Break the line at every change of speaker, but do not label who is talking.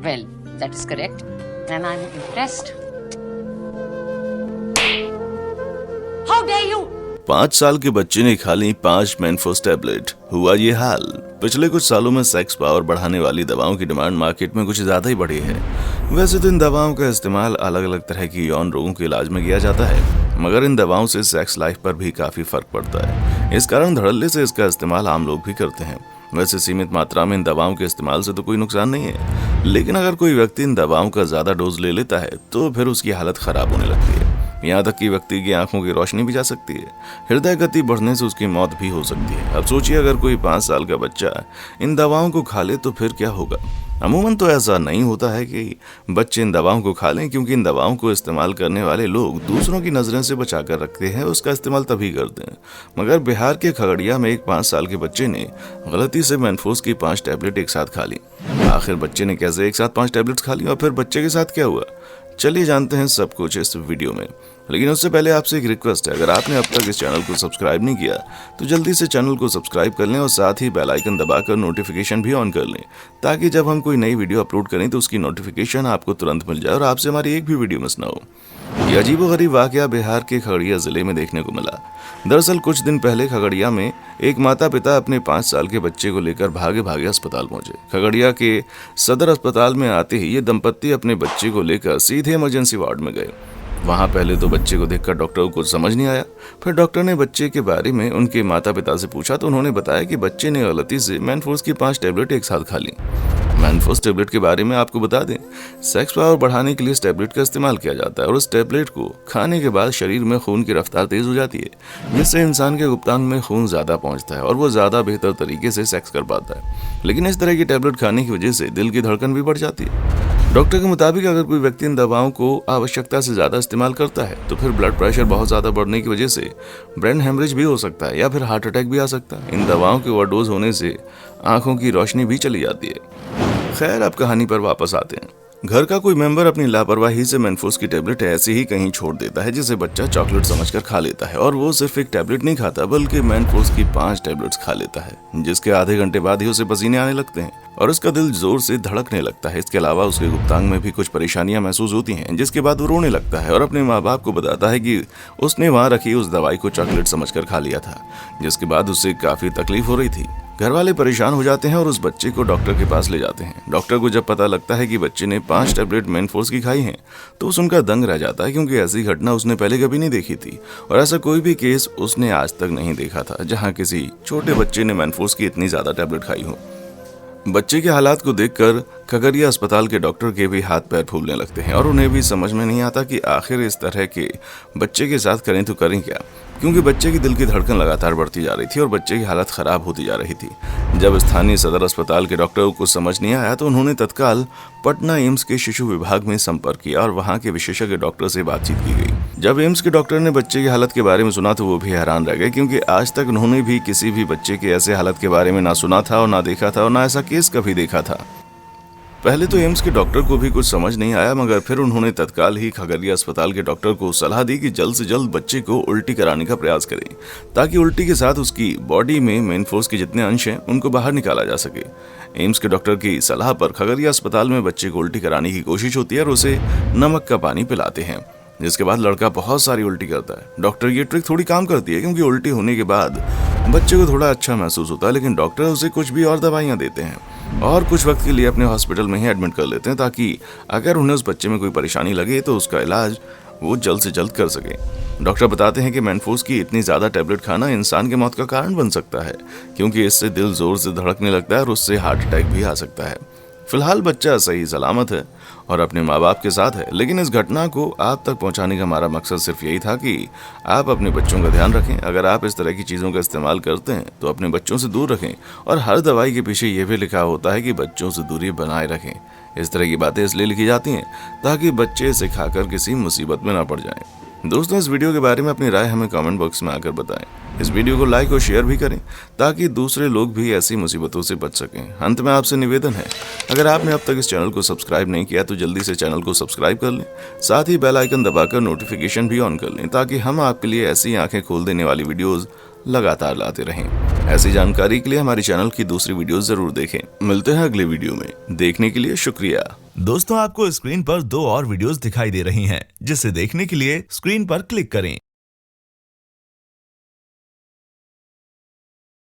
Well, that is correct. And I'm impressed. How dare you?
5 साल के बच्चे ने खा ली 5 मेनफोस टैबलेट, हुआ ये हाल। पिछले कुछ सालों में सेक्स पावर बढ़ाने वाली दवाओं की डिमांड मार्केट में कुछ ज्यादा ही बढ़ी है। वैसे तो इन दवाओं का इस्तेमाल अलग अलग तरह की यौन रोगों के इलाज में किया जाता है, मगर इन दवाओं से सेक्स लाइफ पर भी काफी फर्क पड़ता है। इस कारण धड़ल्ले से इसका इस्तेमाल आम लोग भी करते हैं। वैसे सीमित मात्रा में इन दवाओं के इस्तेमाल से तो कोई नुकसान नहीं है, लेकिन अगर कोई व्यक्ति इन दवाओं का ज्यादा डोज ले लेता है तो फिर उसकी हालत खराब होने लगती है। यहाँ तक कि व्यक्ति की आंखों की रोशनी भी जा सकती है, हृदय गति बढ़ने से उसकी मौत भी हो सकती है। अब सोचिए अगर कोई 5 साल का बच्चा इन दवाओं को खा ले तो फिर क्या होगा। अमूमन तो ऐसा नहीं होता है कि बच्चे इन दवाओं को खा लें, क्योंकि इन दवाओं को इस्तेमाल करने वाले लोग दूसरों की नजरें से बचा कर रखते हैं, उसका इस्तेमाल तभी करते हैं। मगर बिहार के खगड़िया में एक 5 साल के बच्चे ने गलती से मेनफोस की 5 टैबलेट एक साथ खा ली। आखिर बच्चे ने कैसे एक साथ 5 टैबलेट्स खा ली और फिर बच्चे के साथ क्या हुआ, चलिए जानते हैं सब कुछ इस वीडियो में। लेकिन उससे पहले आपसे एक रिक्वेस्ट है, अगर आपने अब तक इस चैनल को सब्सक्राइब नहीं किया तो जल्दी से चैनल को सब्सक्राइब कर लें और साथ ही बेल आइकन दबाकर नोटिफिकेशन भी ऑन कर लें, ताकि जब हम कोई नई वीडियो अपलोड करें तो उसकी नोटिफिकेशन आपको तुरंत मिल जाए और आपसे हमारी एक भी वीडियो मिस ना हो। यह अजीबोगरीब वाकया बिहार के खगड़िया जिले में देखने को मिला। दरअसल कुछ दिन पहले खगड़िया में एक माता पिता अपने 5 साल के बच्चे को लेकर भागे भागे अस्पताल पहुंचे। खगड़िया के सदर अस्पताल में आते ही ये दंपत्ति अपने बच्चे को लेकर सीधे इमरजेंसी वार्ड में गए। वहां पहले तो बच्चे को देखकर डॉक्टर को कुछ समझ नहीं आया। फिर डॉक्टर ने बच्चे के बारे में उनके माता पिता से पूछा तो उन्होंने बताया कि बच्चे ने गलती से मेनफोस की 5 टैबलेट एक साथ खा ली। मेनफोस टैबलेट के बारे में आपको बता दें, सेक्स पावर बढ़ाने के लिए इस टैबलेट का इस्तेमाल किया जाता है और उस टैबलेट को खाने के बाद शरीर में खून की रफ्तार तेज हो जाती है, जिससे इंसान के गुप्तांग में खून ज्यादा पहुंचता है और वो ज्यादा बेहतर तरीके से सेक्स कर पाता है। लेकिन इस तरह की टैबलेट खाने की वजह से दिल की धड़कन भी बढ़ जाती है। डॉक्टर के मुताबिक अगर कोई व्यक्ति इन दवाओं को आवश्यकता से ज्यादा इस्तेमाल करता है तो फिर ब्लड प्रेशर बहुत ज्यादा बढ़ने की वजह से ब्रेन हेमरेज भी हो सकता है या फिर हार्ट अटैक भी आ सकता है। इन दवाओं के ओवरडोज होने से आंखों की रोशनी भी चली जाती है। खैर, अब कहानी पर वापस आते हैं। घर का कोई मेंबर अपनी लापरवाही से मेनफोस की टैबलेट ऐसे ही कहीं छोड़ देता है, जिसे बच्चा चॉकलेट समझकर खा लेता है और वो सिर्फ एक टैबलेट नहीं खाता बल्कि मेनफोस की 5 टैबलेट्स खा लेता है, जिसके आधे घंटे बाद ही उसे पसीने आने लगते हैं और उसका दिल जोर से धड़कने लगता है। इसके अलावा उसके गुप्तांग में भी कुछ परेशानियां महसूस होती हैं, जिसके बाद वो रोने लगता है और अपने माँ बाप को बताता है कि उसने वहां रखी उस दवाई को चॉकलेट समझकर खा लिया था, जिसके बाद उसे काफी तकलीफ हो रही थी। घर वाले परेशान हो जाते हैं और उस बच्चे को डॉक्टर के पास ले जाते हैं। डॉक्टर को जब पता लगता है कि बच्चे ने 5 टैबलेट मेनफोस की खाई हैं, तो सुनकर दंग रह जाता है, क्योंकि ऐसी घटना उसने पहले कभी नहीं देखी थी और ऐसा कोई भी केस उसने आज तक नहीं देखा था जहां किसी छोटे बच्चे ने मेनफोस की इतनी ज्यादा टैबलेट खाई हो। बच्चे के हालात को देखकर खगड़िया अस्पताल के डॉक्टर के भी हाथ पैर फूलने लगते हैं और उन्हें भी समझ में नहीं आता कि आखिर इस तरह के बच्चे के साथ करें तो करें क्या, क्योंकि बच्चे की दिल की धड़कन लगातार बढ़ती जा रही थी और बच्चे की हालत खराब होती जा रही थी। जब स्थानीय सदर अस्पताल के डॉक्टरों को समझ नहीं आया तो उन्होंने तत्काल पटना एम्स के शिशु विभाग में संपर्क किया और वहां के विशेषज्ञ डॉक्टर से बातचीत की गई। जब एम्स के डॉक्टर ने बच्चे की हालत के बारे में सुना तो वो भी हैरान रह गए, क्योंकि आज तक उन्होंने भी किसी भी बच्चे के ऐसे हालत के बारे में ना सुना था और ना देखा था और ना ऐसा केस कभी देखा था। पहले तो एम्स के डॉक्टर को भी कुछ समझ नहीं आया, मगर फिर उन्होंने तत्काल ही खगड़िया अस्पताल के डॉक्टर को सलाह दी कि जल्द से जल्द बच्चे को उल्टी कराने का प्रयास करें, ताकि उल्टी के साथ उसकी बॉडी में मेनफोस के जितने अंश हैं उनको बाहर निकाला जा सके। एम्स के डॉक्टर की सलाह पर खगड़िया अस्पताल में बच्चे को उल्टी कराने की कोशिश होती है और उसे नमक का पानी पिलाते हैं, जिसके बाद लड़का बहुत सारी उल्टी करता है। डॉक्टर ये ट्रिक थोड़ी काम करती है, क्योंकि उल्टी होने के बाद बच्चे को थोड़ा अच्छा महसूस होता है, लेकिन डॉक्टर उसे कुछ भी और दवाइयाँ देते हैं और कुछ वक्त के लिए अपने हॉस्पिटल में ही एडमिट कर लेते हैं, ताकि अगर उन्हें उस बच्चे में कोई परेशानी लगे तो उसका इलाज वो जल्द से जल्द कर सके। डॉक्टर बताते हैं कि मेनफोस की इतनी ज्यादा टैबलेट खाना इंसान की मौत का कारण बन सकता है, क्योंकि इससे दिल जोर से धड़कने लगता है और उससे हार्ट अटैक भी आ सकता है। फिलहाल बच्चा सही सलामत है और अपने माँ बाप के साथ है, लेकिन इस घटना को आप तक पहुंचाने का हमारा मकसद सिर्फ यही था कि आप अपने बच्चों का ध्यान रखें। अगर आप इस तरह की चीज़ों का इस्तेमाल करते हैं तो अपने बच्चों से दूर रखें, और हर दवाई के पीछे ये भी लिखा होता है कि बच्चों से दूरी बनाए रखें। इस तरह की बातें इसलिए लिखी जाती हैं ताकि बच्चे इसे खाकर किसी मुसीबत में ना पड़ जाएं। दोस्तों, इस वीडियो के बारे में अपनी राय हमें कमेंट बॉक्स में आकर बताएं। इस वीडियो को लाइक और शेयर भी करें ताकि दूसरे लोग भी ऐसी मुसीबतों से बच सकें। अंत में आपसे निवेदन है, अगर आपने अब तक इस चैनल को सब्सक्राइब नहीं किया तो जल्दी से चैनल को सब्सक्राइब कर लें, साथ ही बेल आइकन दबाकर नोटिफिकेशन भी ऑन कर लें, ताकि हम आपके लिए ऐसी आंखें खोल देने वाली वीडियोस लगातार लाते रहें। ऐसी जानकारी के लिए हमारे चैनल की दूसरी वीडियोस जरूर देखें। मिलते हैं अगले वीडियो में, देखने के लिए शुक्रिया। दोस्तों आपको स्क्रीन पर 2 और वीडियोस दिखाई दे रही हैं, जिसे देखने के लिए स्क्रीन पर क्लिक करें।